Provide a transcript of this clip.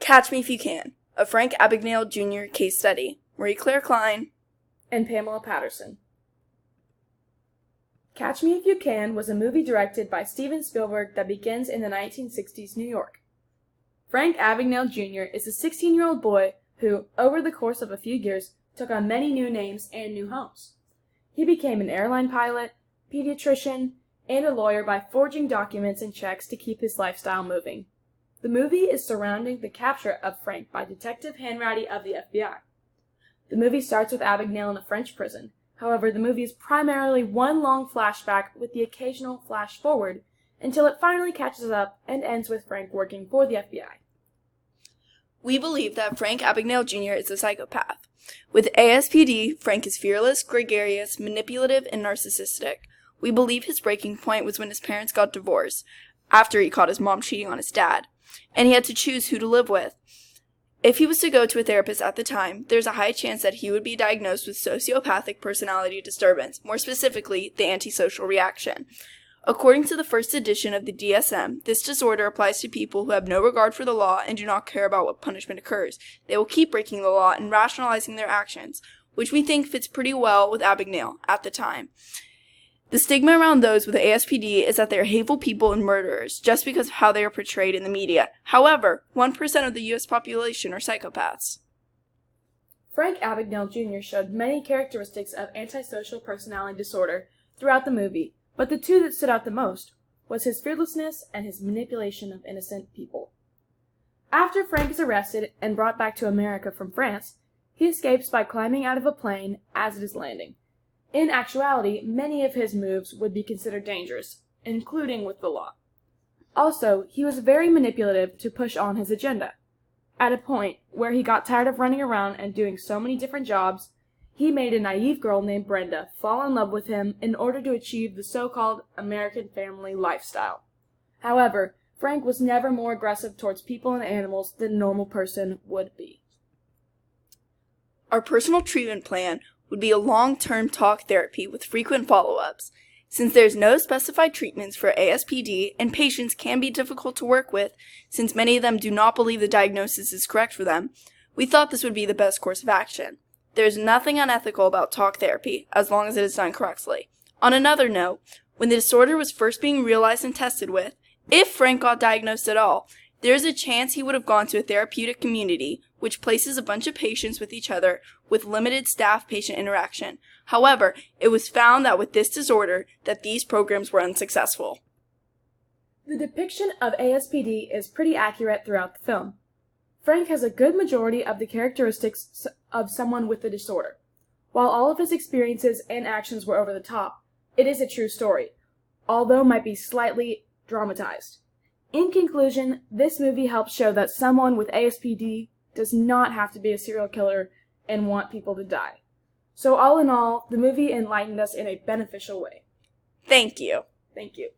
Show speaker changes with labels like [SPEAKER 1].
[SPEAKER 1] Catch Me If You Can, a Frank Abagnale Jr. case study. MarieClaireKlein
[SPEAKER 2] and Pamela Patterson. Catch Me If You Can was a movie directed by Steven Spielberg that begins in the 1960s New York. Frank Abagnale Jr. is a 16-year-old boy who, over the course of a few years, took on many new names and new homes. He became an airline pilot, pediatrician, and a lawyer by forging documents and checks to keep his lifestyle moving. The movie is surrounding the capture of Frank by Detective Hanratty of the FBI. The movie starts with Abagnale in a French prison. However, the movie is primarily one long flashback with the occasional flash forward until it finally catches up and ends with Frank working for the FBI.
[SPEAKER 1] We believe that Frank Abagnale Jr. is a psychopath. With ASPD, Frank is fearless, gregarious, manipulative, and narcissistic. We believe his breaking point was when his parents got divorced, after he caught his mom cheating on his dad, and he had to choose who to live with. If he was to go to a therapist at the time, there's a high chance that he would be diagnosed with sociopathic personality disturbance, more specifically, the antisocial reaction. According to the first edition of the DSM, this disorder applies to people who have no regard for the law and do not care about what punishment occurs. They will keep breaking the law and rationalizing their actions, which we think fits pretty well with Abagnale at the time. The stigma around those with ASPD is that they are hateful people and murderers, just because of how they are portrayed in the media. However, 1% of the U.S. population are psychopaths.
[SPEAKER 2] Frank Abagnale Jr. showed many characteristics of antisocial personality disorder throughout the movie, but the two that stood out the most was his fearlessness and his manipulation of innocent people. After Frank is arrested and brought back to America from France, he escapes by climbing out of a plane as it is landing. In actuality, many of his moves would be considered dangerous, including with the law. Also, he was very manipulative to push on his agenda. At a point where he got tired of running around and doing so many different jobs, he made a naive girl named Brenda fall in love with him in order to achieve the so-called American family lifestyle. However, Frank was never more aggressive towards people and animals than a normal person would be.
[SPEAKER 1] Our personal treatment plan would be a long-term talk therapy with frequent follow-ups. Since there's no specified treatments for ASPD and patients can be difficult to work with since many of them do not believe the diagnosis is correct for them, we thought this would be the best course of action. There's nothing unethical about talk therapy as long as it is done correctly. On another note, when the disorder was first being realized and tested with, if Frank got diagnosed at all, there's a chance he would have gone to a therapeutic community, which places a bunch of patients with each other with limited staff-patient interaction. However, it was found that with this disorder, that these programs were unsuccessful.
[SPEAKER 2] The depiction of ASPD is pretty accurate throughout the film. Frank has a good majority of the characteristics of someone with the disorder. While all of his experiences and actions were over the top, it is a true story, although might be slightly dramatized. In conclusion, this movie helps show that someone with ASPD does not have to be a serial killer and want people to die. So all in all, the movie enlightened us in a beneficial way.
[SPEAKER 1] Thank you.
[SPEAKER 2] Thank you.